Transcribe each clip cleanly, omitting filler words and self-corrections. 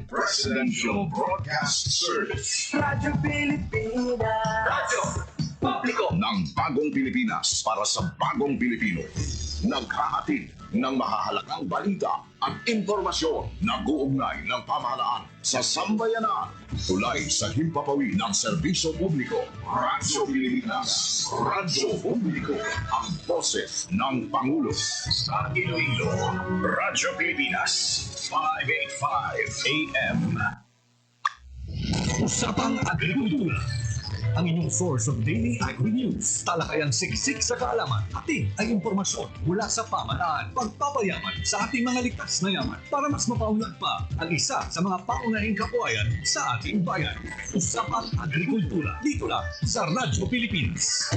Presidential Broadcast Service. Radyo Pilipinas. Radyo Publiko ng Bagong Pilipinas para sa Bagong Pilipino. Naghahatid ng mahahalagang balita at impormasyon na guugnay ng pamahalaan sa sambayanan. Tulay sa himpapawi ng serbisyo publiko. Radyo Pilipinas. Radyo Publiko. Ang boses ng Pangulo. Sa Iloilo. Radyo Pilipinas. 585 AM. Usapang Agrikultura. Ang inyong source of daily agri-news. Talakayang siksik sa kaalaman. Ating ay impormasyon mula sa pamahalaan. Pagpapayaman sa ating mga likas na yaman para mas mapaunlad pa ang isa sa mga paunahing kabuhayan sa ating bayan. Usapang Agrikultura. Dito lang sa Radyo Pilipinas.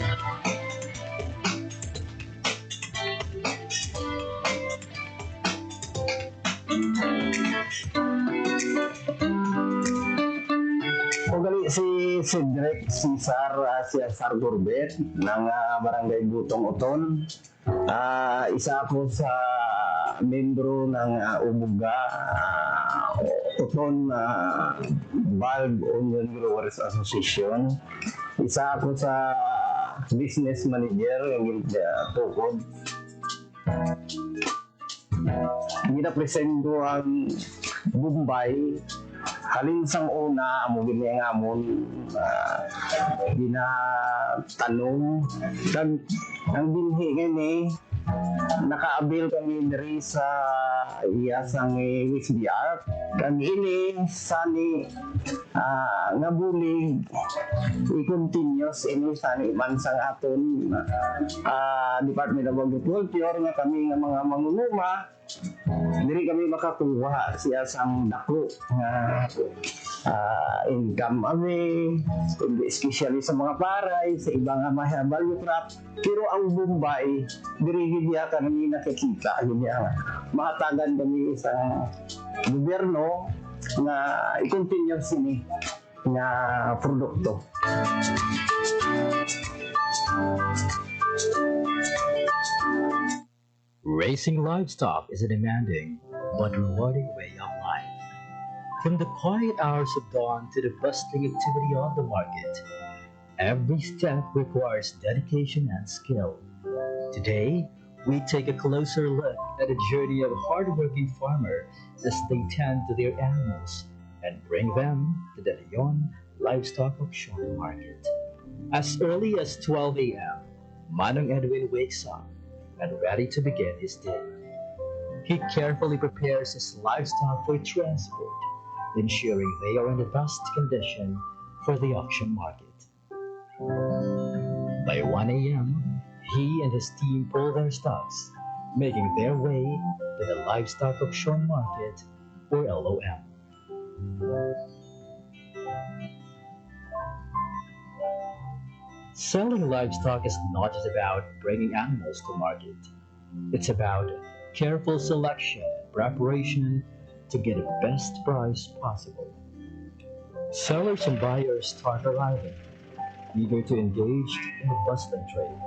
Ugali si Cedric Cesar Gorbet ng Barangay Butong Uton. Isa ako sa membro ng Umuga Uton Bulb Onion Growers Association. Isa ako sa business manager ng Tukod. Ginapresento ang Bombay. Halin sang una, amo gini nga amon ginatanong dan ang binhi gini nakaabil kami diri sa iyasang WISDR kan ini sani nga bulig i-continuous ini sani man sang aton Department of Agriculture nga kami nga mga mangunguma diri kami makakuha siya sang dako nga income kami, especially sa mga paray, sa ibang value crop. Pero ang Bombay, diri niya kami nakikita, niya mahatagan kami sa gobyerno nga i-continue sini nga produkto. Raising livestock is a demanding but rewarding way of life. From the quiet hours of dawn to the bustling activity of the market, every step requires dedication and skill. Today, we take a closer look at the journey of a hardworking farmer as they tend to their animals and bring them to the Leon Livestock Auction Market. As early as 12 a.m., Manong Edwin wakes up and ready to begin his day. He carefully prepares his livestock for transport, ensuring they are in the best condition for the auction market. By 1 a.m., he and his team pull their stocks, making their way to the Livestock Auction Market, or LOM. Selling livestock is not just about bringing animals to market. It's about careful selection and preparation to get the best price possible. Sellers and buyers start arriving, eager to engage in the bustling trade.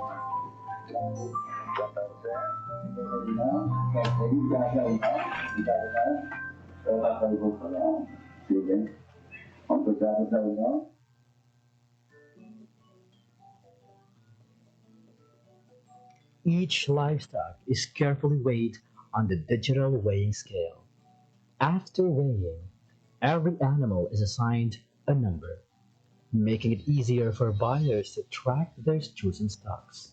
Each livestock is carefully weighed on the digital weighing scale. After weighing, every animal is assigned a number, making it easier for buyers to track their chosen stocks.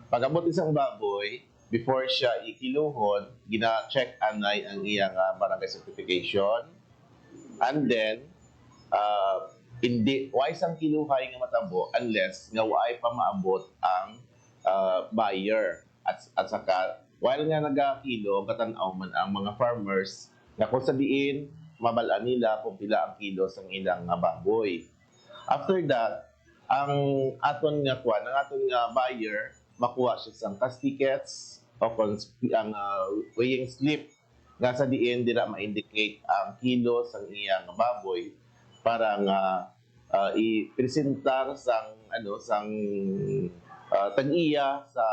Pag-abot isang baboy, before siya ikiluhod, gina-check anay ang iyang barangay certification. And then, hindi, why isang kiluhay nga matabo unless nga why pa maabot ang buyer. At saka, while nga nagakilo, katanaw man ang mga farmers na kung sabihin, mabalaan nila kung pila ang kilos ang ilang baboy. After that, ang aton nga buyer, makuha siya sang cash tickets o kung ang weighing slip nga sa diin dira ma-indicate ang kilos ang iyang baboy para nga i-presentar sang tag-iya sa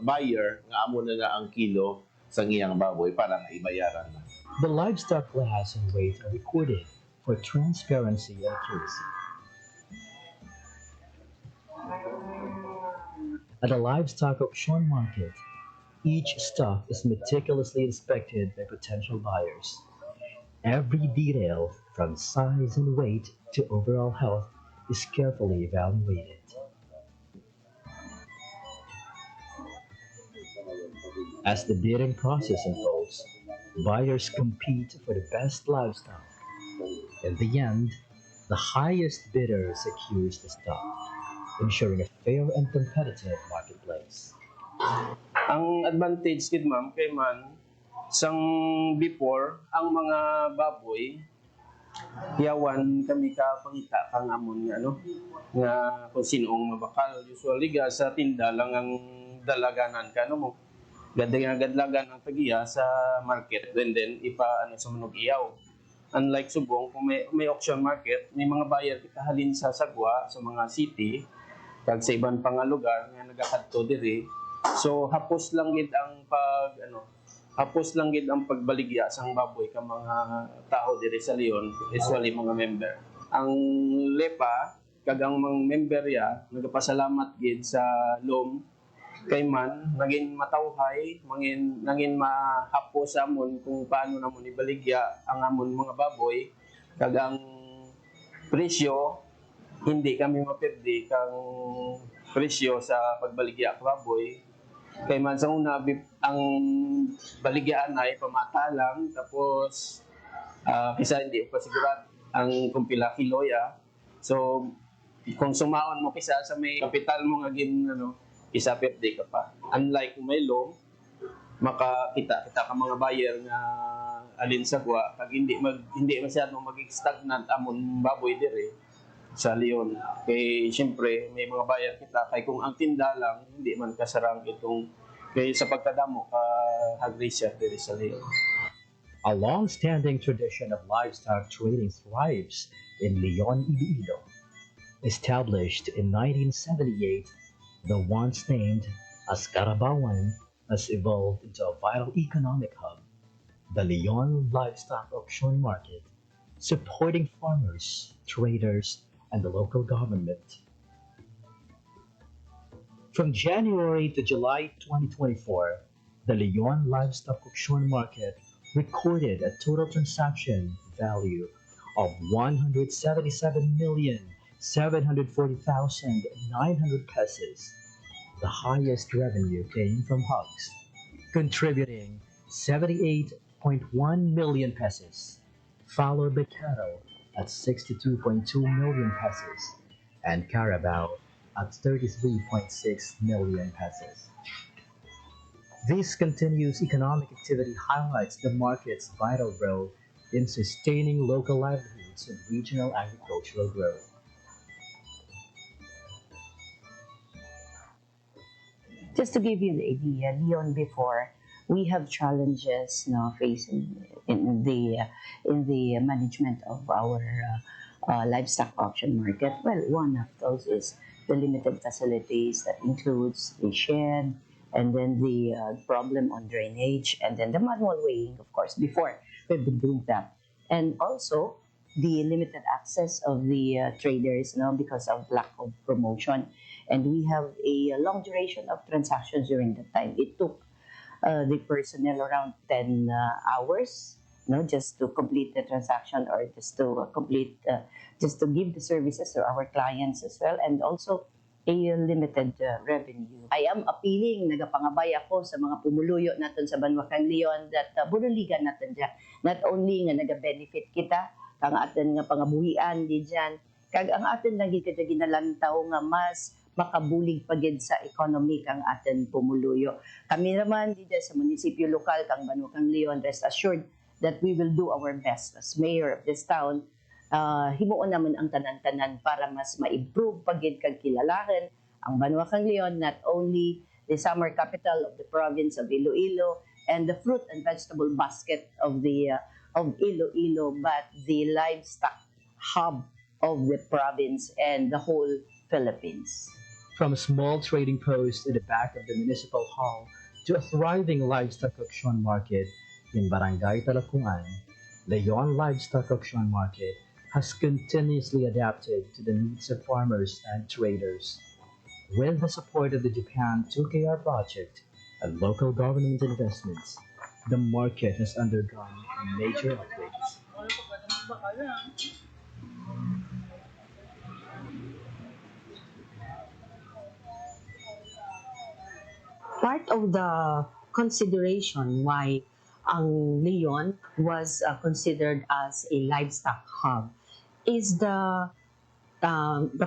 buyer nga amo na ang kilo sa iyang baboy para nga ibayaran na. The livestock class and weight are recorded for transparency and accuracy. At a livestock auction market, each stock is meticulously inspected by potential buyers. Every detail, from size and weight to overall health, is carefully evaluated. As the bidding process unfolds, buyers compete for the best livestock. In the end, the highest bidder secures the stock, ensuring a fair and competitive marketplace. Ang advantage kid ma'am kay man sang before ang mga baboy yawan kami ka pangita kang amon nga nga kung sinoong mabakal usually ga sa tinda lang ang dalaganan ka mo gadlagan ang tagiya sa market and then ipa sa manog iyaw. Unlike Subong, kung may auction market, may mga buyer kita halin sa sagwa sa mga city kag sa ibang pang lugar nga nagakadto diri. So hapos lang gid ang pagbaligya sang baboy ka mga tao diri sa Leon, usually mga member. Ang LEPA kag ang mga member ya nagapasalamat gid sa LOM kay man naging matawhay, naging mahapos amon kung paano namon ibaligya ang amon mga baboy kag ang presyo hindi kami mapirdi kang presyo sa pagbaligya ka baboy. Kay man sa una, ang baligyaan ay pamata lang, tapos kisa hindi pa sigurad ang kung pila kiloya. So, kung sumaon mo kisa sa may kapital mo nga isa pwede ka pa. Unlike kung may loan, makakita ka mga buyer nga alin sa kuha, kag hindi masyadong mag-stagnant amon baboy dire sa Leon. Kay siyempre may mga buyer kita kay kung ang tinda lang hindi man kasarang itong kay sa pagkadamo ka agrisya dire sa Leon. A long-standing tradition of livestock trading thrives in Leon, Iloilo. Established in 1978, the once named as Carabawan has evolved into a vital economic hub, the Leon Livestock Auction Market, supporting farmers, traders, and the local government. From January to July 2024, the Leon Livestock Auction Market recorded a total transaction value of 177,740,900 pesos. The highest revenue came from hogs, contributing 78.1 million pesos, followed by cattle at 62.2 million pesos, and carabao at 33.6 million pesos. This continuous economic activity highlights the market's vital role in sustaining local livelihoods and regional agricultural growth. Just to give you an idea, Leon before, we have challenges facing in the management of our livestock auction market. Well, one of those is the limited facilities that includes the shed, and then the problem on drainage, and then the manual weighing, of course. Before, we've been doing that. And also, the limited access of the traders because of lack of promotion. And we have a long duration of transactions during that time. It took the personnel around 10 hours just to complete the transaction, or just to just to give the services to our clients as well, and also a limited revenue. I am appealing, nagapangabay ako sa mga pumuluyo natin sa Banwakang Leon that bunuligan natin dyan. Not only nga naga-benefit kita, kang atin nga pangabuhian di dyan, kag ang atin lagi kada ginalantaw nga mas makabulig pagid sa economy kang atin pumuluyo. Kami naman di dyan sa munisipyo lokal kang Banwakang Leon, rest assured that we will do our best as mayor of this town. Himuon naman ang tanan-tanan para mas ma-improve pagid kag kilalahan ang Banwakang Leon, not only the summer capital of the province of Iloilo and the fruit and vegetable basket of the of Iloilo, but the livestock hub of the province and the whole Philippines. From a small trading post at the back of the municipal hall to a thriving livestock auction market in Barangay Talakungan, Leon Livestock Auction Market has continuously adapted to the needs of farmers and traders. With the support of the Japan 2KR project and local government investments, the market has undergone major updates. Part of the consideration why ang Leon was considered as a livestock hub is the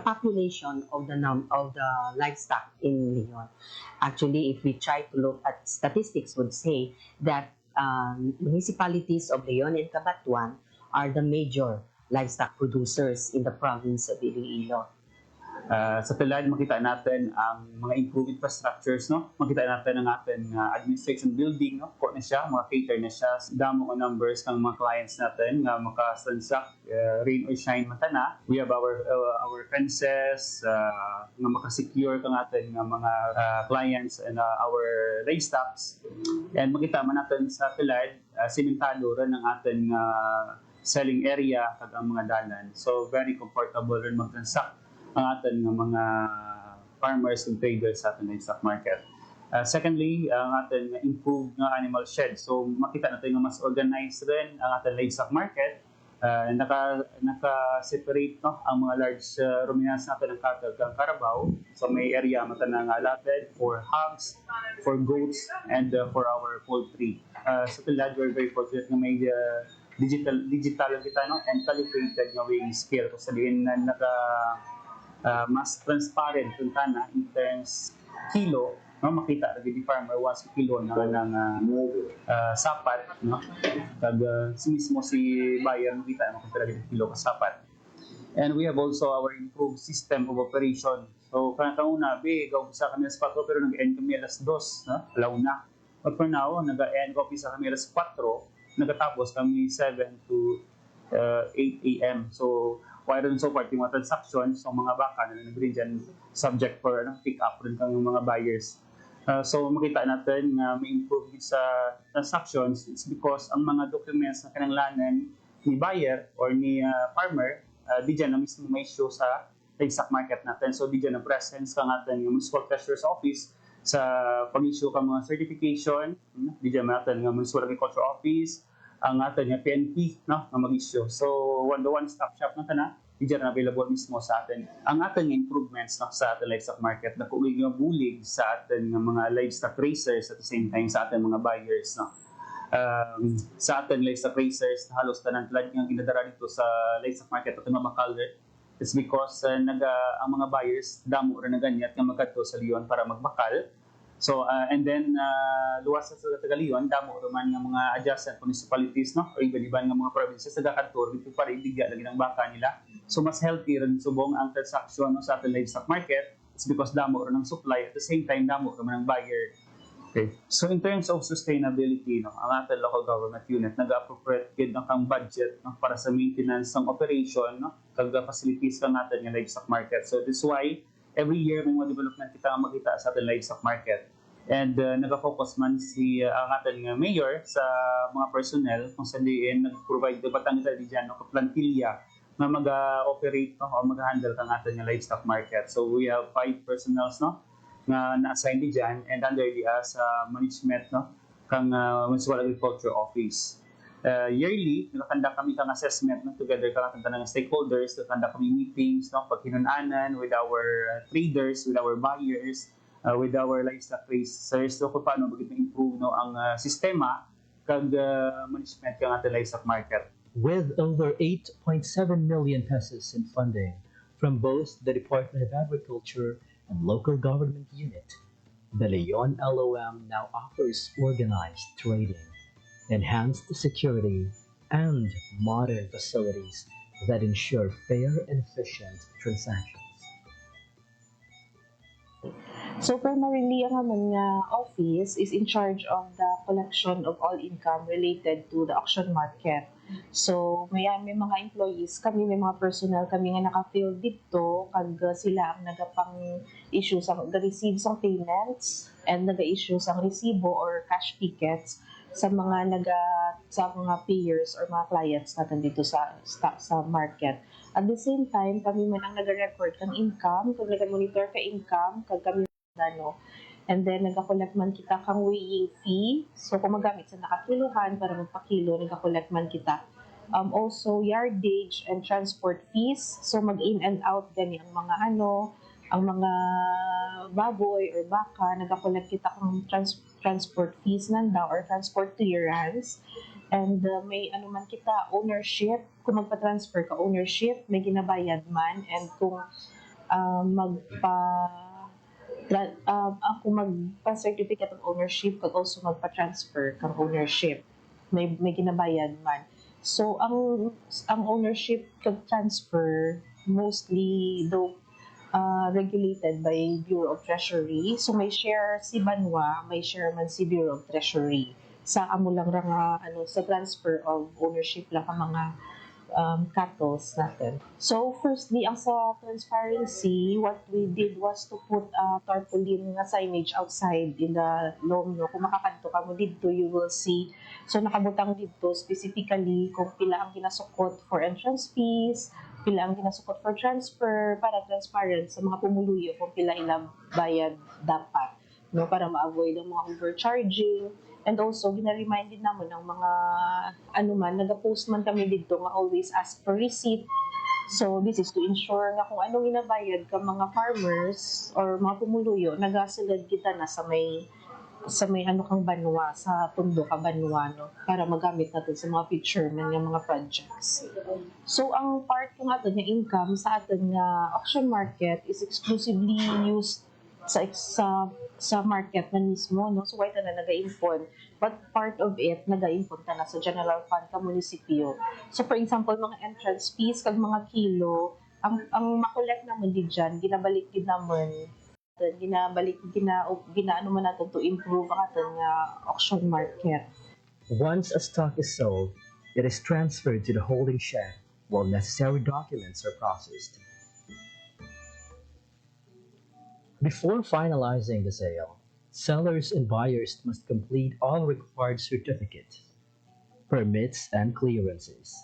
population of the livestock in Leon. Actually, if we try to look at statistics, would say that municipalities of Leon and Cabatuan are the major livestock producers in the province of Iloilo. Sa TELAD, makita natin ang mga improved infrastructures, no? Makita natin ang ating administration building, no? Court na siya, mga cater na siya. Damo ang numbers ng mga clients natin nga makasansak, rain or shine man tana. We have our fences, nga makasecure kang atin nga mga clients and our livestocks. And makita man natin sa TELAD, simentado rin ang ating selling area kag ang mga dalan. So very comfortable rin magtransact ang ating mga farmers and traders sa ating livestock market. Secondly, ang ating improved nga animal shed. So makita natin nga mas organized rin ang ating livestock market. Naka-separate no, ang mga large ruminants natin ng cattle kang Carabao. So may area mata na nga allotted for hogs, for goats, and for our poultry. Sa TELAD, we're very fortunate na may digital kita no, and calibrated nga weighing scale. So sabihin na mas transparent kung tana in terms kilo, no, makita lagi di farmer once kilo na sapat, no, kag mismo si buyer makita mo kung lagi kilo ka sapat. And we have also our improved system of operation. So kanang gaw sa kami alas 4 pero nag-end kami alas 2, no, alaw na. But for now, nag-end kami sa kami alas 4, nagatapos kami 7 to 8 a.m. So while rin so far, yung mga transactions, so mga baka na nag-rin dyan, subject for pick up rin kang mga buyers. So makita natin na may improve sa transactions, it's because ang mga documents na kinanglanan ni buyer or ni farmer, di dyan na mismo may show sa livestock market natin. So di dyan na presence ka natin yung municipal treasurer's office sa pag-issue ka mga certification, di dyan natin yung municipal agriculture office, ang atin yung PNP, no, na mag-issue. So, one-stop shop na na, diyan na available mismo sa atin. Ang atin yung improvements no, sa ating livestock market na kung yung bulig sa atin ng mga livestock racers at the same time sa ating mga buyers. No. Sa ating livestock racers, halos tanan tulad yung ginadara dito sa livestock market at mga bakalder. It's because ang mga buyers, damo rin na ganyan at magkadto sa Leon para magbakal. So, and then, luwas sa Tagalion, damo naman ng mga adjacent municipalities, no? O iba-iba ng mga provinces, nagkakantor, dito para ibigya lagi ng baka nila. So, mas healthy rin subong ang transaction no, sa ating livestock market. It's because damo rin ng supply, at the same time, damo rin ng buyer. Okay. So, in terms of sustainability, no, ang ating local government unit, nag-appropriate ng kang budget no, para sa maintenance ng operation, no, kag-facilities ka natin yung livestock market. So, this is why, every year may mga development kita ang makita sa ating livestock market. And nag-focus man ang ating mayor sa mga personnel kung saan diin nag-provide batang ita di dyan no, plantilla na mag-operate no, o mag-handle ang ating livestock market. So we have 5 personnels no, na na-assign di dyan and under the management no, kang Municipal Agriculture Office. Yearly, nakakanda kami kang assessment no, together kang ng stakeholders, nakakanda kami meetings, no, paghinunanan with our traders, with our buyers, with our livestock racers, so kung paano mag-improve no, ang sistema kag management kang ating livestock market. With over 8.7 million pesos in funding from both the Department of Agriculture and local government unit, the Leon LOM now offers organized trading, enhanced security, and modern facilities that ensure fair and efficient transactions. So primarily, ang amon nga office is in charge of the collection of all income related to the auction market. So may mga employees kami, may mga personnel kami nga naka-fill dito kag sila ang nagapang issue sa receive sa payments and naga-issue sa resibo or cash tickets sa mga payers or mga clients natin dito sa market. At the same time, kami man ang naga-record kang income, kung naga-monitor ka income, kag kami and then nagakolect man kita kang weighing fee. So kung magamit sa nakakiluhan para magpakilo, nagakolect man kita. Also yardage and transport fees. So mag-in and out gani ang mga ang mga baboy or baka, nagakolect kita kang transport fees nanda or transport clearance. And may man kita, ownership, kung magpa-transfer ka ownership, may ginabayad man. And kung ako magpa-certificate of ownership kag also magpa-transfer kang ownership, may ginabayad man. So ang ownership kag transfer mostly though regulated by Bureau of Treasury. So may share si Banwa, may share man si Bureau of Treasury. Sa amo lang ra nga sa transfer of ownership lang ang mga cattles natin. So firstly, ang sa transparency, what we did was to put tarpaulin nga signage outside in the loam. No? Kung makakadto ka mo dito, you will see. So nakabutang dito specifically kung pila ang ginasukot for entrance fees, pila ang ginasukot for transfer, para transparent sa mga pumuluyo kung pila ilang bayad dapat. No? Para ma-avoid ang mga overcharging. And also, gina-remind din naman ng mga nag-post man kami dito nga always ask for receipt. So, this is to ensure nga kung anong inabayad ka mga farmers or mga pumuluyo, nagasulad kita na sa may kang banwa, sa pundo ka banwa, no? Para magamit natin sa mga future man ng mga projects. So, ang part ng atin nga income sa atin nga auction market is exclusively used sa market na mismo, no? So, why ta na nag-impon? But part of it, nag-impon ta na sa general fund ka munisipyo. So, for example, mga entrance fees, kag mga kilo, ang makolek naman din dyan, ginabalik din naman, ginaano man natin to improve ang ating auction market. Once a stock is sold, it is transferred to the holding shed while necessary documents are processed. Before finalizing the sale, sellers and buyers must complete all required certificates, permits, and clearances.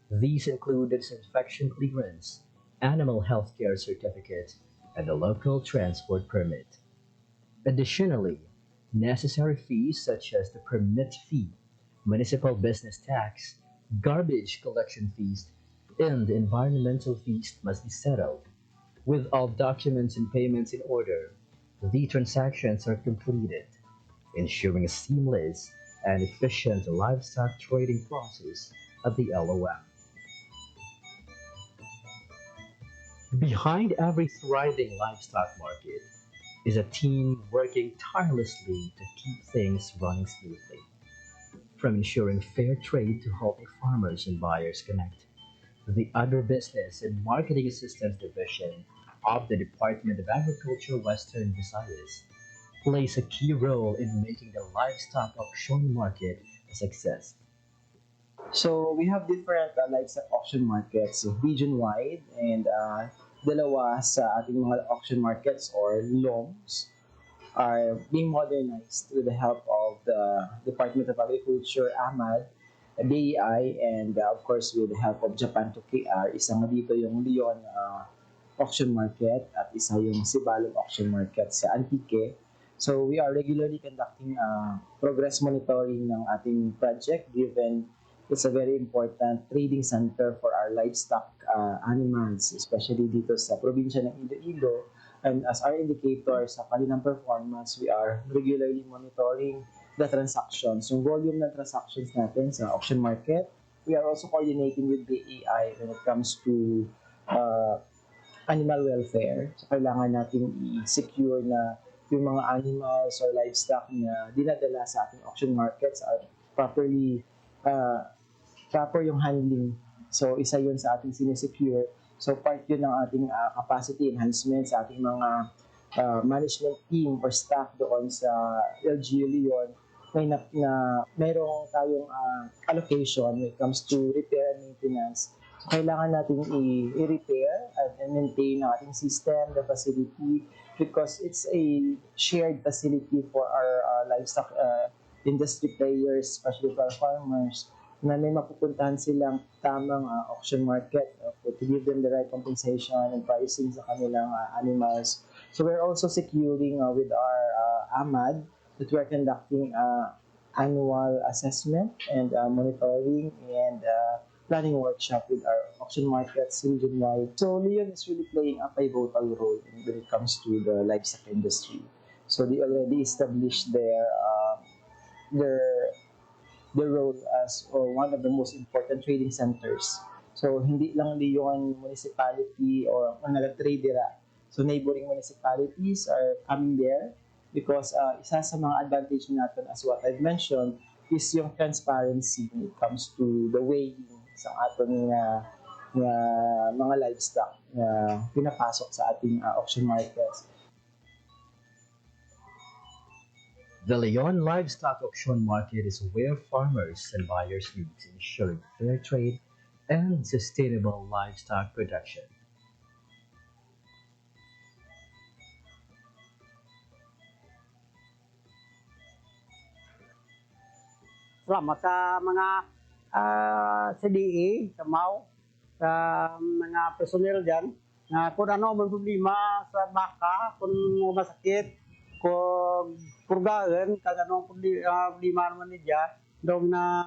These include the disinfection clearance, animal health care certificate, and a local transport permit. Additionally, necessary fees such as the permit fee, municipal business tax, garbage collection fees, and environmental fees must be settled. With all documents and payments in order, the transactions are completed, ensuring a seamless and efficient livestock trading process at the LOM. Behind every thriving livestock market is a team working tirelessly to keep things running smoothly. From ensuring fair trade to helping farmers and buyers connect, the Agribusiness and Marketing Assistance Division of the Department of Agriculture Western Visayas plays a key role in making the livestock auction market a success. So we have different livestock auction markets region-wide and dalawa sa ating mga auction markets or LOMs are being modernized with the help of the Department of Agriculture, AMAD, BEI, and of course with the help of Japan to KR. Isa nga dito yung Leon auction market at isa yung Sibalom auction market sa Antique. So we are regularly conducting progress monitoring ng ating project given it's a very important trading center for our livestock animals, especially dito sa probinsya ng Iloilo. And as our indicator sa kanilang performance, we are regularly monitoring the transactions, yung volume ng transactions natin sa auction market. We are also coordinating with the AI when it comes to animal welfare. So kailangan natin i-secure na yung mga animals or livestock na dinadala sa ating auction markets are properly proper yung handling. So, isa yun sa ating sinesecure. So, part yun ng ating capacity enhancement sa ating mga management team or staff doon sa LGU Leon, mayroong tayong allocation when it comes to repair and maintenance. So, kailangan natin i-repair and maintain ang ating system, the facility, because it's a shared facility for our livestock industry players, especially for our farmers, na may mapupuntahan silang tamang auction market to give them the right compensation and pricing sa kanilang animals. So we're also securing with our AMAD that we're conducting annual assessment and monitoring and planning workshop with our auction markets region-wide. So Leon is really playing a pivotal role when it comes to the livestock industry. So they already established their role as one of the most important trading centers. So hindi lang Leon municipality or nag-trade dira. So neighboring municipalities are coming there because isa sa mga advantage natin as what I've mentioned is yung transparency when it comes to the weighing sa ating mga livestock na pinapasok sa ating auction markets. The Leon Livestock Auction Market is where farmers and buyers meet to ensure fair trade and sustainable livestock production. Salamat sa mga sa DA, sa MAU, sa mga personnel dyan, na kung ano may problema sa baka, kung masakit, kung purgaan, kung anong problema naman niya, daw na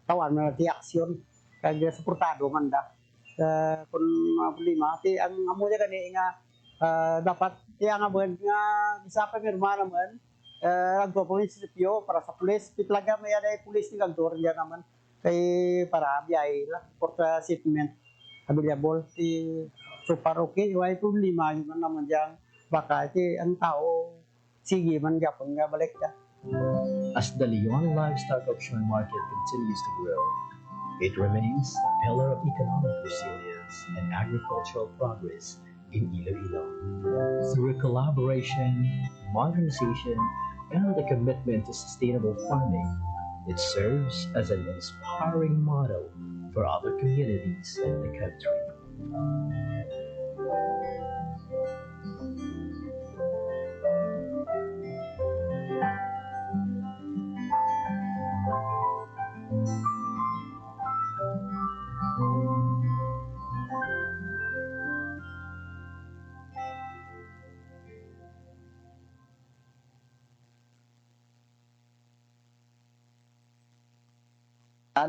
tawan na ti aksyon, kaya suportado man da. Kung problema, ti ang amo niya kani nga dapat tiya nga nga isa pa mirma naman, agto po munisipyo para sa pulis, pitlaga may ada pulis ni gagtor diyan naman kay para biyay la for settlement available ti so para okay way problema yun naman diyan baka ti ang tao sige man gyapon nga balik ka. As the Leon Livestock Auction Market continues to grow, it remains a pillar of economic resilience and agricultural progress in Iloilo. Through collaboration, modernization, and a commitment to sustainable farming, it serves as an inspiring model for other communities in the country.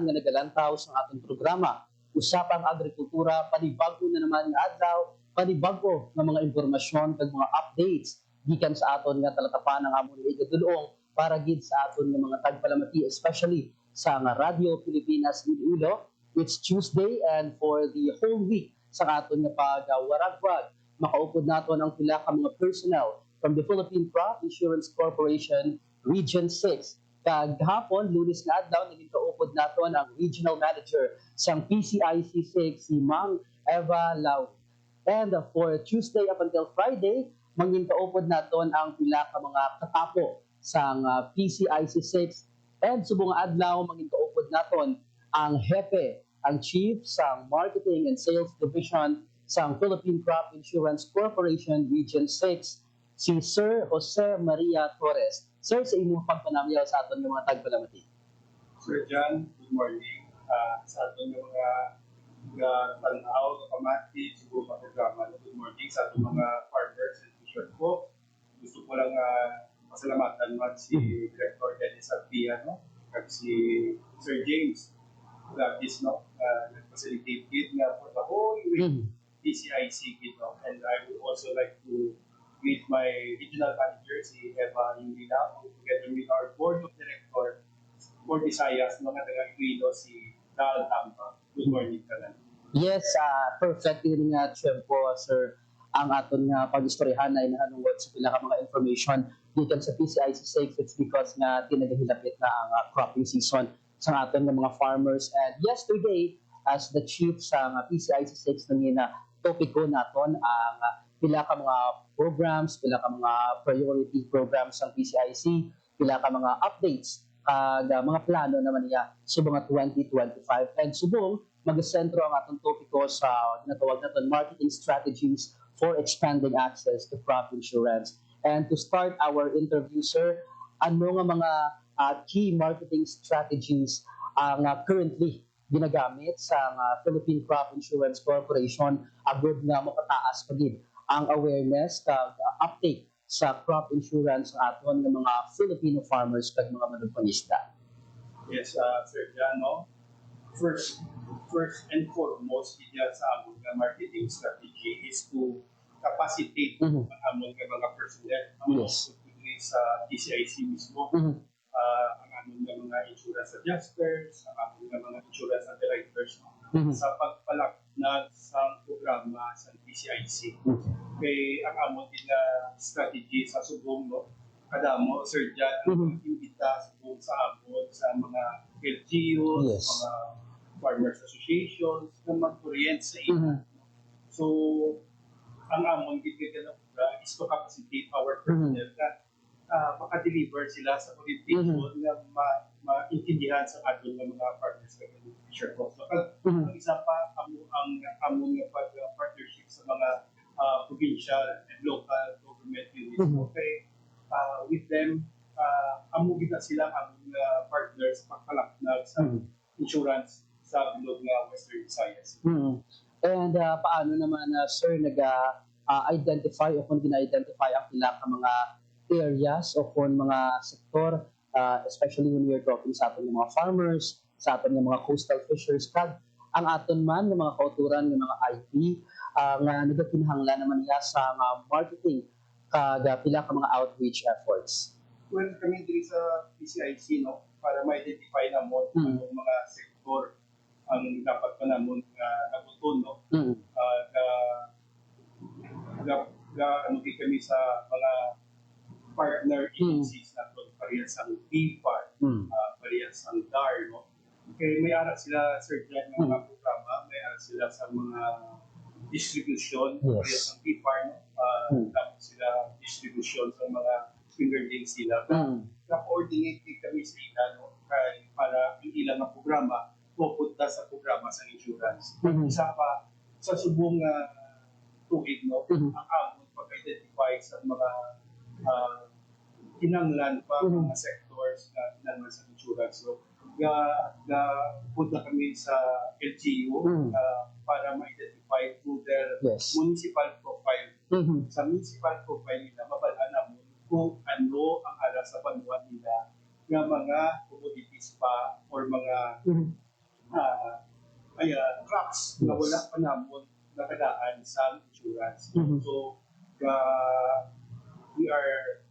nga nagalantaw sa atong programa. Usapang agrikultura, panibago na naman nga adlaw, panibago nga mga impormasyon kag mga updates gikan sa aton nga talatapan ng amon igadulong para gid sa aton nga mga tagpalamati, especially sa nga Radio Pilipinas Iloilo. It's Tuesday and for the whole week sa aton nga pagwaragwag, makaupod naton ang pila ka mga personnel from the Philippine Crop Insurance Corporation Region 6. Kag hapon, Lunes nga adlaw, naging kaupod naton ang Regional Manager sang PCIC 6, si Mang Eva Lau. And for Tuesday up until Friday, mangin kaupod naton ang pila ka mga katapo sang PCIC 6. And subong adlaw, mangin kaupod naton ang hepe, ang chief sang Marketing and Sales Division sang Philippine Crop Insurance Corporation Region 6, si Sir Jose Maria Torres. Sir, sa inyong pagpanamyaw sa aton ng mga tagpalamati. Sir John, good morning. Sa aton ng mga tanaw, pamati, siguro pa programa, good morning sa aton mga partners and t-shirt ko. Gusto ko lang pasalamatan man si Director Dennis Alpiano at si Sir James Lapis, no? Nag-facilitate it nga for the whole week, PCIC kit, no? And I would also like to meet my regional manager, si Eva Yulina, together with our board of director for Visayas, mga taga-Iloilo, si Dal Tampa. Good morning, Kanan. Yes, perfect din nga tiyempo, sir. Ang aton nga pag-istoryahan na inahanungod sa pila ka mga information gikan sa PCIC 6, it's because nga tinagahilapit na ang cropping season sa aton nga mga farmers. And yesterday, as the chief sa PCIC 6 na topiko naton ang pila ka mga programs, pila ka mga priority programs ng PCIC, pila ka mga updates, kag mga plano naman niya sa mga 2025. And subong, mag-sentro ang atong topiko sa ginatawag natin marketing strategies for expanding access to crop insurance. And to start our interview, sir, ano nga mga key marketing strategies ang currently ginagamit sa Philippine Crop Insurance Corporation agud nga makataas pagid ang awareness kag uptake sa crop insurance sa aton ng mga Filipino farmers kag mga manugpangisda. Yes, Sir Jano. First and foremost, iya sa among nga marketing strategy is to capacitate ang among nga mga personnel. Yes. Sa PCIC mismo. Ang among nga mga insurance adjusters, ang among nga mga insurance underwriters sa pagpalaknag sa programa sa PCIC. Kay ang among nga strategy sa subong kadamo Sir Jan ang imbita subong sa amon sa mga LGUs, Yes. mga farmers associations na mag-orient sa ina. So ang amon gid is to capacitate our personnel na maka-deliver sila sa orientation na maintindihan sa aton ng mga partners ng Fisher Talks. Ang isa pa, among partnership sa mga provincial and local government units. Okay, with them, amo gid sila ang partners pagpalaknag sa insurance sa bilog nga Western Visayas. And paano naman, sir, nag-identify o kung gina-identify ang pila ka mga areas o kung mga sektor, especially when we are talking sa aton ng mga farmers, sa aton ng mga coastal fishers, kag ang aton man ng mga kauturan ng mga IP, nga nagakinahanglan naman niya sa marketing kag pila ka mga outreach efforts. Well, kami diri sa PCIC, para ma-identify na mo ang mga sektor ang dapat pa namon nabuton, kami sa mga partner agencies natin, parehas ang PFAR, parehas ang DAR, Okay, may aral sila, Sir Jan, ng mga programa, may aral sila sa mga distribution, parehas ang PFAR, tapos sila distribution sa mga fingerling sila. Na-coordinate kami sa ila, para yung ilang na programa, pupunta sa programa sa insurance. Isa pa, sa subong tuig, ang amon pag-identify sa mga kinanglan pa mga sectors na kinanglan sa insurance. So, punta kami sa LGU para ma-identify through their municipal profile. Sa municipal profile nila, mabalaan namin kung ano ang aras sa panuan nila ng mga commodities pa or mga crops na wala pa namin nakadaan sa insurance. So, we are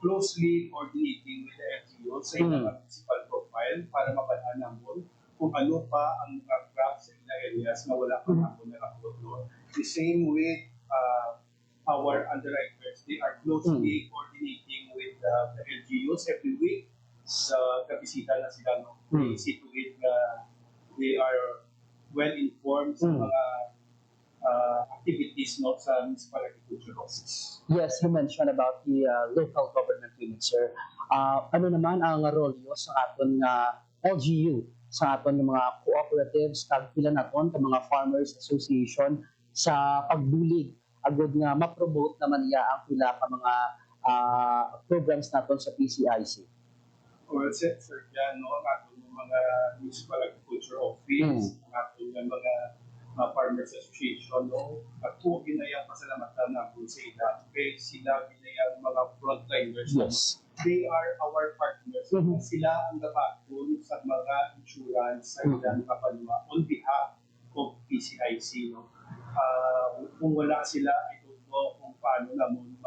closely coordinating with the LGU sa ilang municipal profile para mapalaan namin kung ano pa ang mga crops sa ilang areas na wala pa namin nakapot. The same with our underwriters. They are closely coordinating with the LGUs every week. Sa kabisita na sila, they see to it na they are well informed sa mga activities sa municipal agriculture office. Yes, you mentioned about the local government unit, sir. Ano naman ang role nyo sa aton LGU, sa aton ng mga cooperatives, kag pila naton ka mga farmers association sa pagbulig agud nga ma-promote naman niya ang pila ka mga programs naton sa PCIC? Well, Sir Jan, ang aton mga municipal agriculture office, ang aton mga farmers association, at po ginayang pasalamatan na po sa ila. Okay, sila ginayang mga frontliners. They are our partners. Sila ang napagod sa mga insurance sa ilang kapanwa on behalf of PCIC. Kung wala sila, I don't know kung paano naman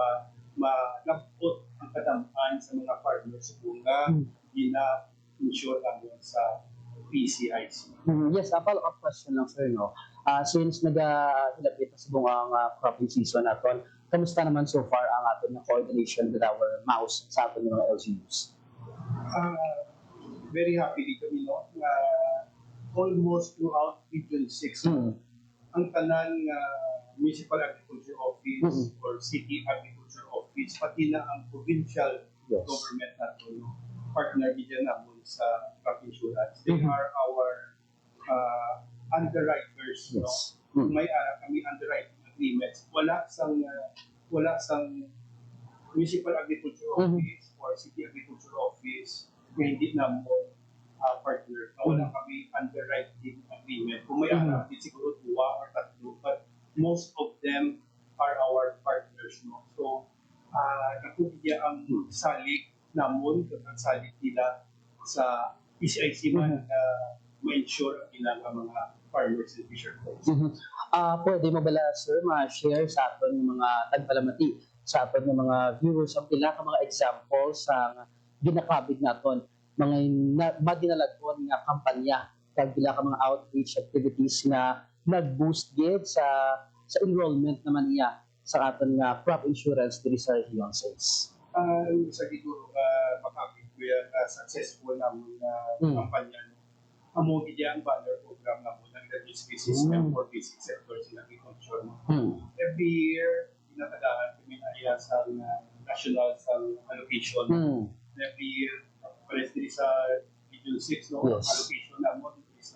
malapot ang kadamaan sa mga partners kung gina-insure naman sa PCIC. Yes, a follow-up question lang, sir. Since nag-hilapit na sa buong cropping season natin, kamusta naman so far ang ating coordination with our mouse sa ating mga LGUs? Very happy dito kami, almost throughout Region 6. Ang tanan municipal agriculture office or city agriculture office, pati na ang provincial government nato, no? Partner din naman sa crop insurance. They are our underwriters, no? May ara kami underwriting agreements. Wala sang municipal agriculture office or city agriculture office na hindi namon partner. Wala kami underwriting agreement. Kung may ara, din siguro 2 or 3, but most of them are our partners, no? So, nakuha ang salig namon, ang salig nila sa PCIC man na ma-ensure ang ilang mga farmers and fisher folks. Pwede mo bala, sir, ma-share sa aton ng mga tagpalamati, sa aton ng mga viewers, ang pila ka mga examples sa ginakabig naton, mga madinalagpon nga kampanya, kag pila ka mga outreach activities na nag-boost gid sa enrollment naman niya sa aton nga crop insurance diri sa Region 6. Sa siguro makakit ko yan successful naman na kampanya, no? Amo gid ang banner program naman ng District System for Basic Sectors in Agriculture. Every year, pinatagahan kami na sa national allocation. Every year, pares diri sa Region 6, no? Allocation naman is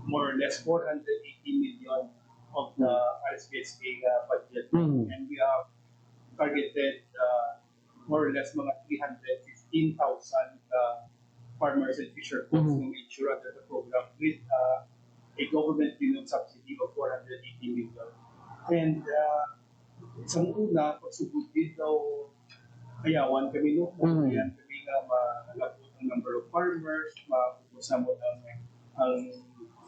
more or less 480 million of the RSPSA budget. And we have targeted more or less mga 315,000 farmers and fisher folks who insure under the program with a government minimum subsidy of 480 million. And sa una, pagsugod dito, ayawan kami, no? Yan kami nga malagot ang number of farmers, mapupos mo ang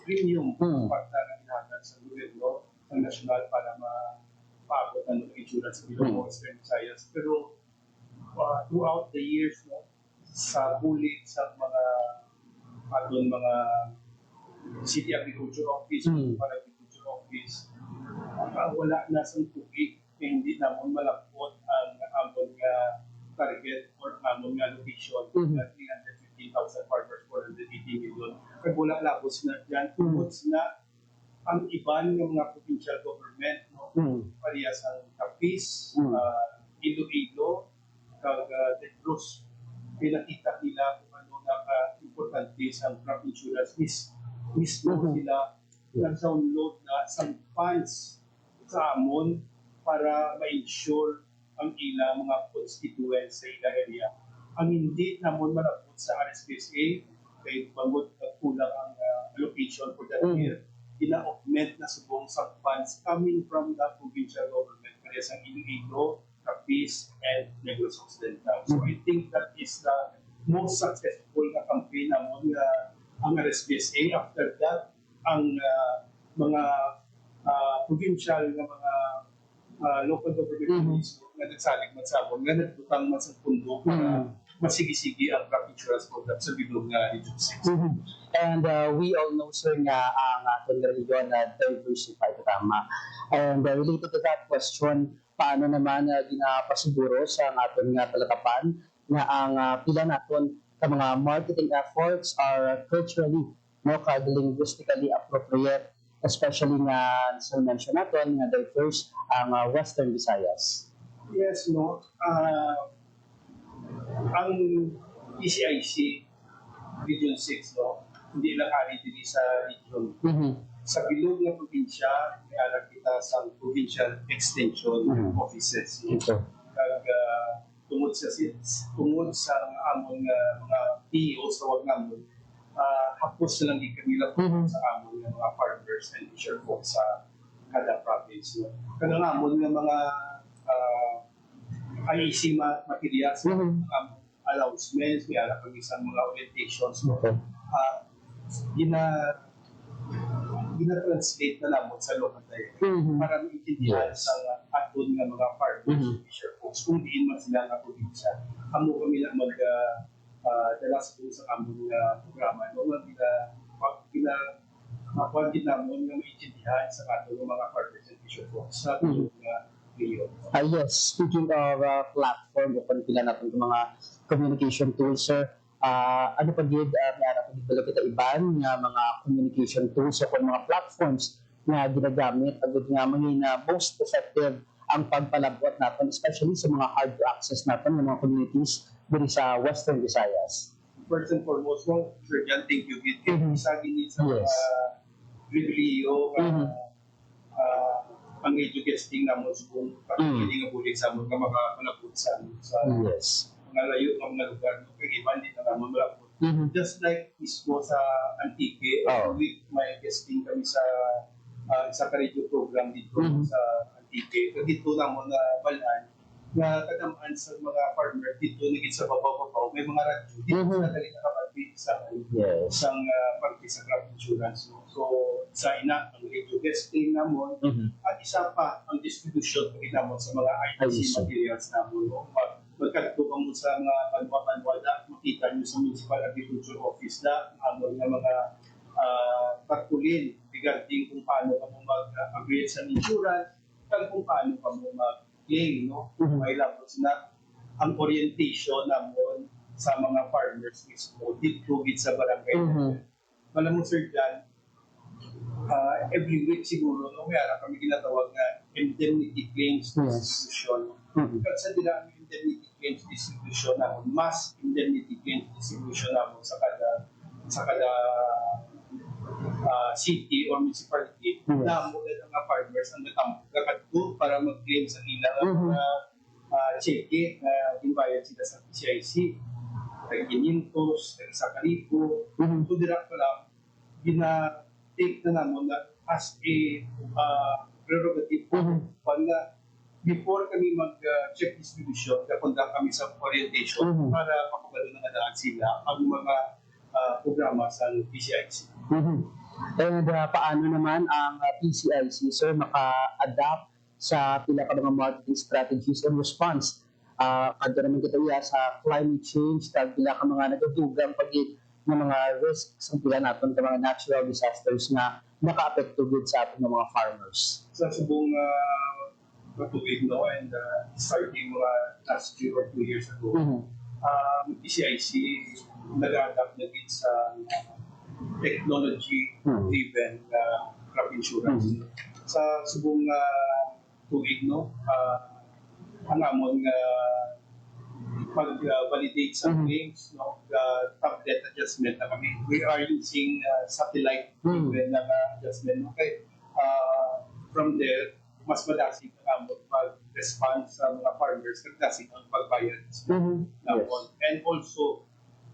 premium pagta na inahatag sa gobyerno ng nasyonal para mapaabot ng insurance sa Bilog Western Visayas. Pero throughout the years, no, sa bulit sa mga city agriculture office, municipal agriculture office, wala na sa tubig, hindi naman malapot ang amon nga target or amon nga location na 315,000 farmers, 480 million. Kaya wala labos na dyan, tubos na ang iban ng mga provincial government, no? Parehas ang Capiz, Iloilo, kag Ted Cruz, pinakita nila kung ano naka-importante sa crop insurance. Mismo sila nag-download na sa funds sa amon para ma-insure ang ilang mga constituents sa ilang area. Ang hindi namon malapot sa RSPSA, kaya pagod kulang ang allocation for that year, ina-augment na subong sa funds coming from the provincial government, kaya sa Iloilo, Capiz, and Negros Occidental. So I think that is the most successful na campaign namon ang RSPSA. After that, ang mga provincial na mga local government units na nagsalig magsabon, nga nagbutang man sa pundo para masigig-sigi ang crop insurance program sa Bilog nga Region 6. And we all know, sir, nga ang ating reliyon na diversified tama. And related to that question, paano naman ginapasiguro sa ating talakapan nga ang pila naton sa mga marketing efforts are culturally, no, kag linguistically appropriate, especially nga sa mention naton nga diverse ang Western Visayas. Yes, no. Ang PCIC Region 6, no, hindi lang ari diri sa region. Sa bilog na probinsya, may ara kita sa provincial extension offices. Kag tungod sa amon mga PEOs tawag namon, hapos na lang kami lang sa amon nga mga farmers and fisher folks sa kada province. No? Kanang amon nga mga IEC materials, announcements, may ara pag isang mga orientations. Gina-translate na lamot sa local dialect para maintindihan sa aton nga mga farmers and fisher folks kung diin man sila nga probinsya. Amo kami na dala sa among programa, no? Mapagin namon nga maintindihan sa aton mga farmers and fisher folks sa aton nga ngayon. Yes, speaking of platform, kung pila natin mga communication tools, sir, ano pa gid may ara pa kita iban nga mga communication tools o kung mga platforms nga ginagamit agud nga mga most effective ang pagpalabot natin, especially sa mga hard to access natin ng mga communities diri sa Western Visayas. First and foremost, no, Sir John, thank you. Isa din sa mga Yes. pribiliyo ang educating naman sa kung hindi nga bulit sa mga makakalapot sa Yes. mga layo ng mga lugar. Kaya iba hindi na naman malapot. Just like mismo sa Antique, every week may guesting kami sa isa ka radio program dito sa Antique. So dito naman na balaan na kadamaan sa mga farmer dito naging sa babaw-babaw may mga radyo dito sa dali nakapagpit sa isang parte sa crop insurance. No? So sa ina ang radio guesting namon at isa pa ang distribution pag namon sa mga ITC materials namon. No? Magkadto ka mo sa mga panwa-panwala, makita nyo sa Municipal Agriculture Office na amon nga mga tarpulin regarding kung paano ka mo mag-avail sa insurance kag kung paano ka mo mag-claim, no? May labos na ang orientation namon sa mga farmers mismo dito sa barangay. Alam mo, Sir John, every week siguro, no, mayroon kami ginatawag na indemnity claims distribution. Kasi sa dinami indemnity claims distribution namon, mass indemnity claims distribution namon sa kada city or municipality na mula ng mga farmers ang nakadto para mag-claim sa ilang cheque na ginbayad sila sa PCIC, tag 500, tag 1,000. So direct ko lang, gina-take na naman na as a prerogative pag before kami mag-check distribution, kapunta kami sa orientation para makabalo na nadaan sila ang mga programa sa PCIC. And paano naman ang PCIC, sir, maka-adapt sa pila ka mga marketing strategies and response? Kadto naman kita sa climate change, tag pila ka mga nagadugang pagit ng mga risks ang pila naton ka mga natural disasters na naka-apekto gud sa ating mga farmers. Sa subong matubig, no, and starting last year or 2 years ago, PCIC nag-adapt na din sa technology-driven crop insurance. Sa subong tubig, no, ang amon pag-validate sa claims, no, top debt adjustment na kami. We are using satellite-driven na adjustment. Okay, from there, mas madasig ang amon pag-respond sa mga farmers, nagdasig ang pagbayad. And also,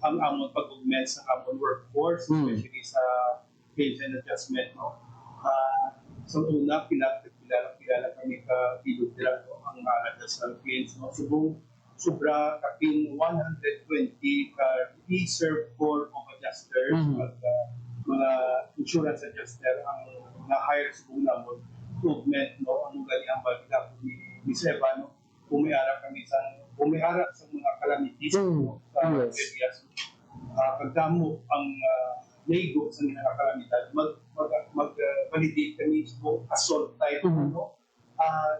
ang amon pag-augment sa amon workforce, especially sa claims and adjustment. No? So una, kilala kami ka kilodra, no? Ang aladas ng claims. No? Sobra kapin 120 ka reserve corps of adjusters at mga insurance adjuster ang na-hire sa buong namon to augment, no? Ang gali ang balita po ni Seba, no? Umiara sa mga calamities, no? Sa areas. Pagdamo ang nego sa mga kalamidad, mag-validate kami sa assault type, no?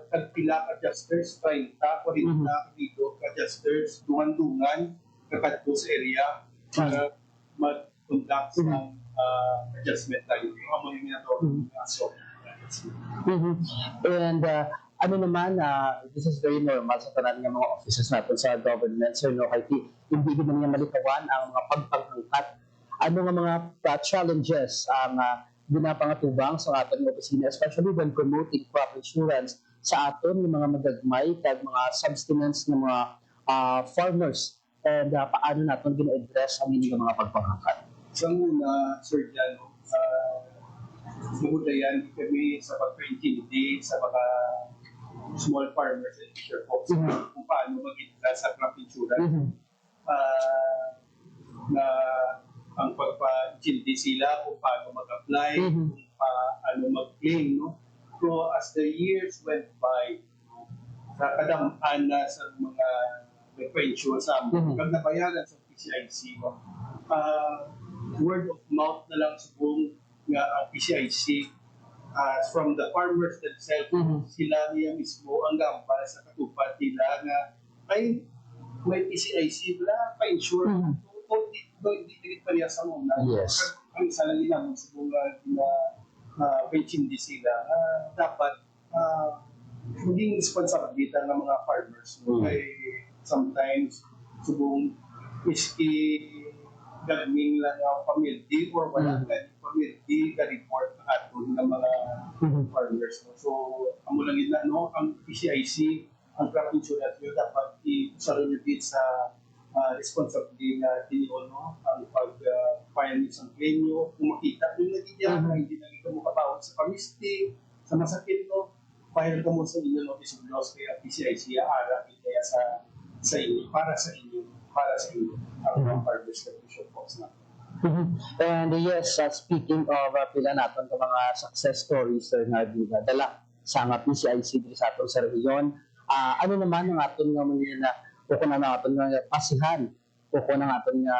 Tagpila adjusters, 30, 40 dito, adjusters, dungan-dungan, kakadto sa area para mag-conduct ng adjustment tayo. Yung amo yung ginatawag ng assault. And ano naman, this is very normal sa tanan ng mga offices natin sa government. So, no, kahit hindi naman niya malitawan ang mga pagpangangkat. Ano nga mga challenges ang ginapangatubang sa ating opisina, especially when promoting crop insurance sa aton ng mga madagmay kag mga subsistence ng mga farmers, and paano natin gina-address ang inyong mga pagpangangkat? Sa muna, Sir Jan, mabudayan kami sa pag-intindi sa mga small farmers and fisher folks kung paano mag-invest sa crop insurance. Na ang pagpa-intindi sila kung paano mag-apply, kung paano mag-claim. No? So as the years went by, nakadamaan na sa mga nagpa-insure sa amin, pag nabayaran sa PCIC, word of mouth na lang sa buong PCIC, from the farmers themselves, sila niya mismo ang gambal sa katupad nila na ay may PCIC wala pa-insure. Hindi pa rin sa muna. Yes. Ang isa lang nila sa buong PHMD sila, dapat maging responsibility ng mga farmers. No? Kaya sometimes, subong iski gagming lang ang pamildi or wala ka pamildi ka-report ng aton ng mga farmers. No? So, amo lang yun na, no? Ang PCIC, ang crop insurance yun, dapat i-sarunod sa responsibility na tiniyon, no? Ang pag-file sa claim nyo, kung makita nyo na diyan, hindi na ito mo kapawag sa pamisti, sa masakit, no? File ka mo sa inyo notice of loss kaya PCIC ara kaya sa inyo, para sa inyo ang mga farmers contribution box na. And yes, speaking of pila naton ka mga success stories sir nga dala sa nga PCIC diri sa aton sa rehiyon, ano naman ang aton nga mga na kukunan naton nga pasihan, kukunan naton nga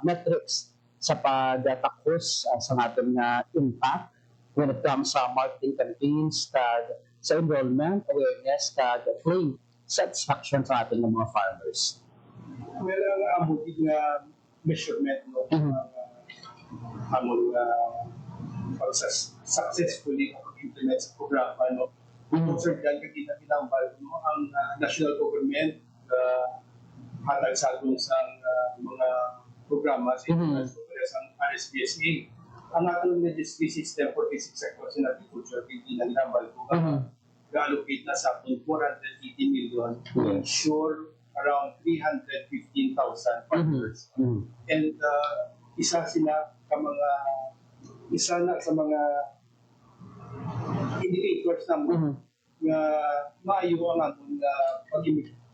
metrics sa pagtakos sa aton nga impact when it comes sa marketing campaigns, kag sa enrollment, awareness, kag claim satisfaction sa aton nga mga farmers. Well, ang abutin nga measurement no, among successfully implement sa programa, no? Sir, dyan ka ginambal no, ang national government hatag sa atong mga programa sa ang RSPSA. Ang atong legislative system for basic sectors in agriculture, ginambal ko ga-allocate na sa atong 480 million to ensure around 315,000 farmers. And isa na sa mga indicators na nga maayo ang atong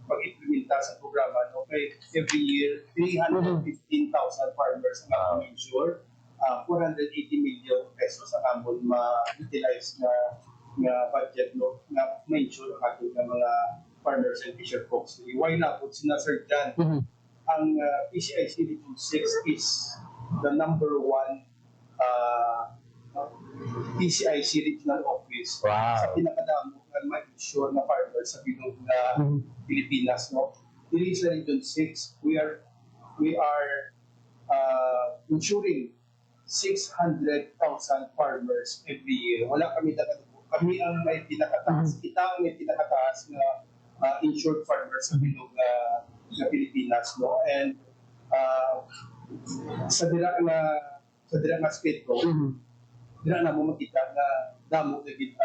pag-implementa sa programa. No? Kay every year, 315,000 farmers ang atong ensure, 480 million pesos ang amon ma-utilize na budget no? Na ma-ensure ang atong mga farmers and fisher folks. Why na po sinasert dyan? Ang PCIC Region 6 is the number one PCIC regional office sa pinakadamo na ma-ensure na farmers sa bilog na Pilipinas. No? Dili sa Region 6, we are ensuring 600,000 farmers every year. Wala kami kami ang may pinakataas. Kita ang may pinakataas na insured farmers sa bilog na Pilipinas, no? And sa dira nga aspect ko, dira na mo makita na damo na kita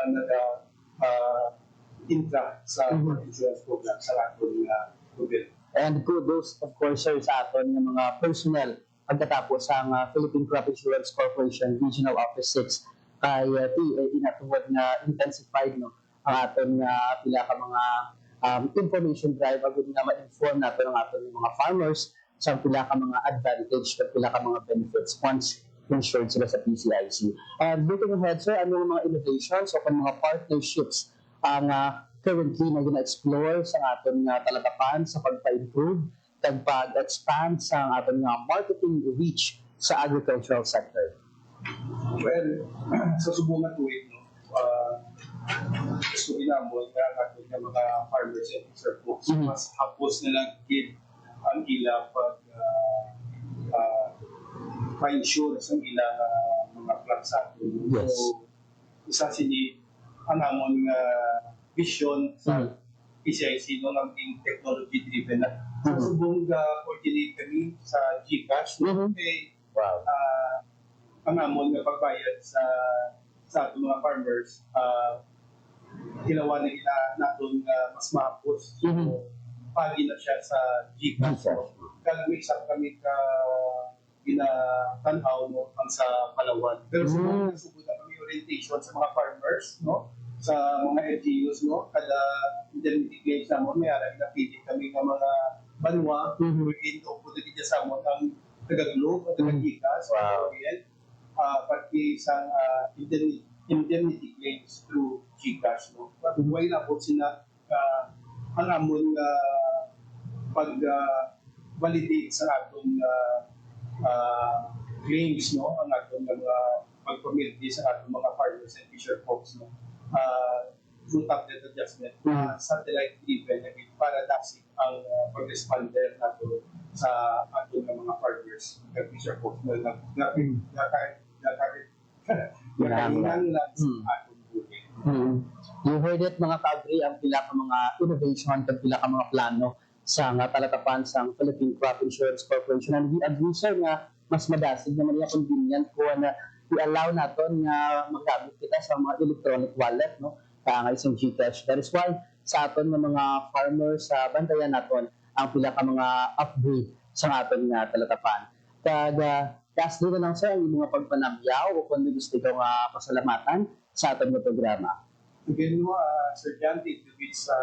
intra sa insurance program sa aton gobyerno. And kudos of course sir sa aton nga mga personnel pagkatapos ang Philippine Crop Insurance Corporation Regional Office 6 kay inatuwad nga intensified no ang aton nga pila ka mga information drive agud nga ma-inform nato ang aton mga farmers sa pila ka mga advantage at pila ka mga benefits once insured sila sa PCIC. And looking ahead sir, ano mga innovations o mga partnerships ang currently na gina-explore sa aton nga talakapan sa pagpa-improve kag pag-expand sa aton nga marketing reach sa agricultural sector? Well, sa subungan tuwid, no, gusto ginamon nga aton nga mga farmers and fisher folks, mas hapos na lang gid ang ila pa-insure sa ila mga crops sa aton. Yes. So, isa sini ang amon vision sa PCIC no naging technology driven na. Sa subong coordinate kami sa GCash kay ang amon nga pagbayad sa atong mga farmers kilawan na naton mas mahapos. So, pagi na siya sa GCash. So, kag-mix up kami ka ginatanaw no ang sa Palawan. Pero subong na kami orientation sa mga farmers no sa mga LGUs no kada indemnity claims na mo may ara pinapili kami ng mga banwa within o pwede kita sa mo ang taga-Globe at taga-Gikas pati sa indemnity claims through GCash no why na po sina ang amon pag-validate sa atong claims no ang atong mga pagpamildi sa atong mga farmers and fisher folks no through tablet adjustment satellite driven para dasig ang pag-responder nato sa atong mga farmers and fisher folks na Maraming lang sa atong buhay. You heard it mga ka-agri, ang pila ka mga innovation, kag pila ka mga plano sa nga talatapan sa Philippine Crop Insurance Corporation. And we agree sir nga mas madasig naman niya convenient ko na i-allow naton nga magamit kita sa mga electronic wallet, no? Kaya nga isang GCash. That is why sa aton nga mga farmers sa bantayan naton ang pila ka mga upgrade sa aton nga talatapan. Kag lastly na lang sir, ang mga pagpanamyaw o kung gusto ko nga pasalamatan sa aton nga programa. Again mo, Sir Jan, thank you sa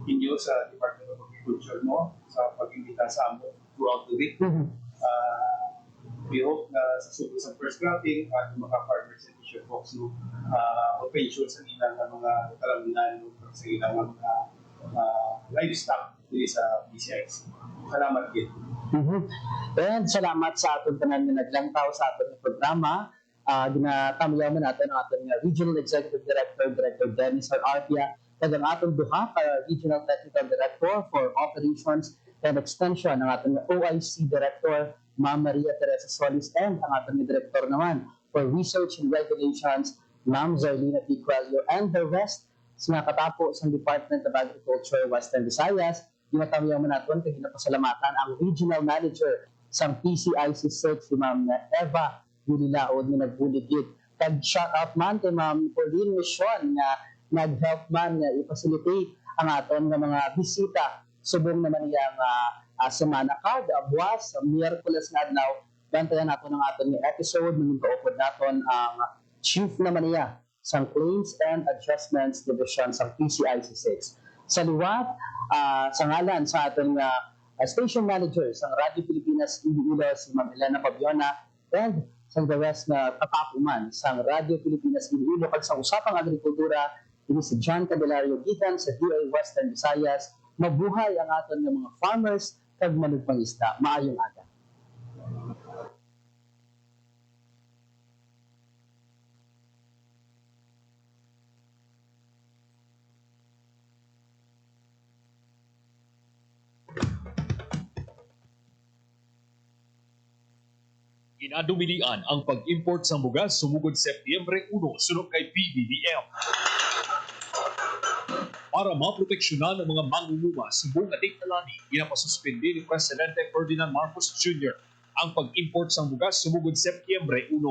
inyo sa Department of Agriculture mo sa pag-imbita sa amo throughout the week. We hope na sa subo sa first cropping at mga farmers and fisher folks no, pension sa ilang mga kalanginan sa ilang mga livestock dito sa BCX. Salamat din. And salamat sa aton tanan nga naglangtaw sa aton nga programa. Ginatamayaw mo natin ang ating Regional Executive Director, Director Dennis Arpia, at ang atong duha ka Regional Technical Director for Operations and Extension, ang ating OIC Director, Ma'am Maria Teresa Solis, and ang ating Director naman for Research and Regulations, Ma'am Zarlina P. Coelho, and the rest sa nakatapo sa Department of Agriculture, Western Visayas. Ginatamayaw mo natin kay ginapasalamatan ang Regional Manager sa PCIC 6, si Ma'am Eva Yulilaod na nagbuligid. Kag-shout out man kay Ma'am Pauline Mission nga nag-help man nga i-facilitate ang aton nga mga bisita. Subong naman niyang semana kag buwas sa Miyerkules nga adlaw. Bantayan naton ang aton nga episode ng kaupod naton ang chief naman niya sa Claims and Adjustments Division sa PCIC 6. Sa liwat, sa ngalan sa aton nga station manager sa Radio Pilipinas Iloilo, si Ma'am Elena Pabiona, and sa the rest na katapuman sa Radio Pilipinas Iloilo kag sa usapang agrikultura, ini si John Candelario gikan sa DA Western Visayas. Mabuhay ang aton nga mga farmers kag manugpangisda. Maayong aga. Ginadumilian ang pag-import sa bugas sumugod Setyembre 1 sunod kay PBBM. Para maproteksyonan ang mga mangunguma subong ating talani, ginapasuspindi ni Presidente Ferdinand Marcos Jr. ang pag-import sa bugas sumugod Setyembre 1.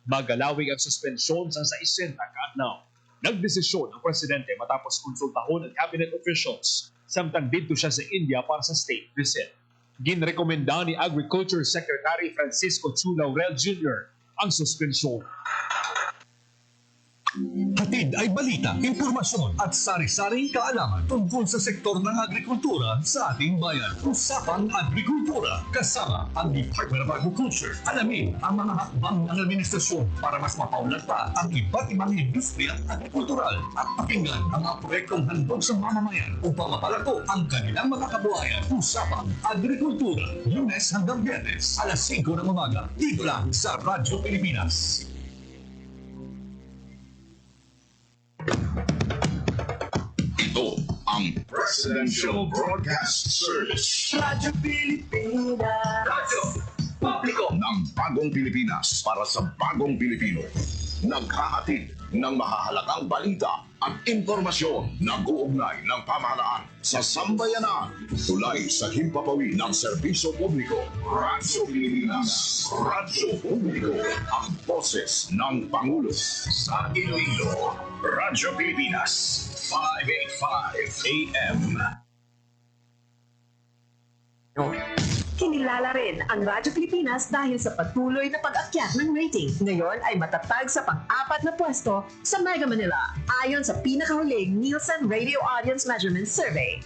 Magalawig ang suspensyon sa 60 kaadlaw. Nagdesisyon ang Presidente matapos konsultahon ng cabinet officials samtang dito siya sa India para sa state visit. Ginrekomenda ni Agriculture Secretary Francisco Chu Laurel Jr. ang suspensyon. Hatid ay balita, impormasyon at sari-saring kaalaman tungkol sa sektor ng agrikultura sa ating bayan. Usapang Agrikultura kasama ang Department of Agriculture. Alamin ang mga hakbang ng administrasyon para mas mapaunlad pa ang iba't ibang industriya agrikultural at pakinggan ang mga proyektong handog sa mamamayan upang mapalago ang kanilang mga kabuhayan. Usapang Agrikultura, Lunes hanggang Biyernes, alas 5 ng umaga, dito lang sa Radyo Pilipinas. Ito ang Presidential Broadcast Service. Radyo Pilipinas. Radyo Publiko ng Bagong Pilipinas para sa Bagong Pilipino. Naghahatid ng mahahalagang balita at impormasyon na uugnay ng pamahalaan sa sambayanan. Tulay sa himpapawid ng serbisyo publiko. Radyo Pilipinas. Radyo Publiko. Ang boses ng Pangulo. Sa Iloilo, Radyo Pilipinas. 585 AM. Kinilala rin ang Radyo Pilipinas dahil sa patuloy na pag-akyat ng rating. Ngayon ay matatag sa pang-4 na pwesto sa Mega Manila ayon sa pinakahuling Nielsen Radio Audience Measurement Survey.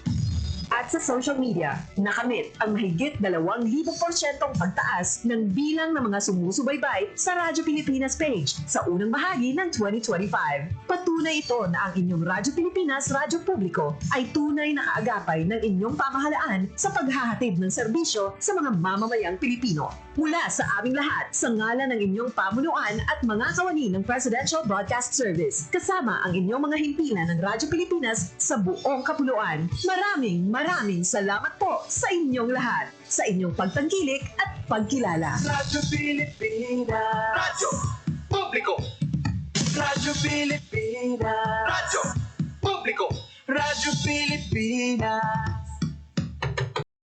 At sa social media, nakamit ang mahigit 2,000% pagtaas ng bilang ng mga sumusubaybay sa Radyo Pilipinas page sa unang bahagi ng 2025. Patunay ito na ang inyong Radyo Pilipinas Radyo Publiko ay tunay na kaagapay ng inyong pamahalaan sa paghahatid ng serbisyo sa mga mamamayang Pilipino. Mula sa aming lahat, sa ngalan ng inyong pamunuan at mga kawani ng Presidential Broadcast Service, kasama ang inyong mga himpilan ng Radyo Pilipinas sa buong kapuluan. Maraming salamat po sa inyong lahat, sa inyong pagtangkilik at pagkilala. Radyo Pilipinas. Radyo Publiko. Pilipinas. Radyo Publiko. Radyo Pilipinas.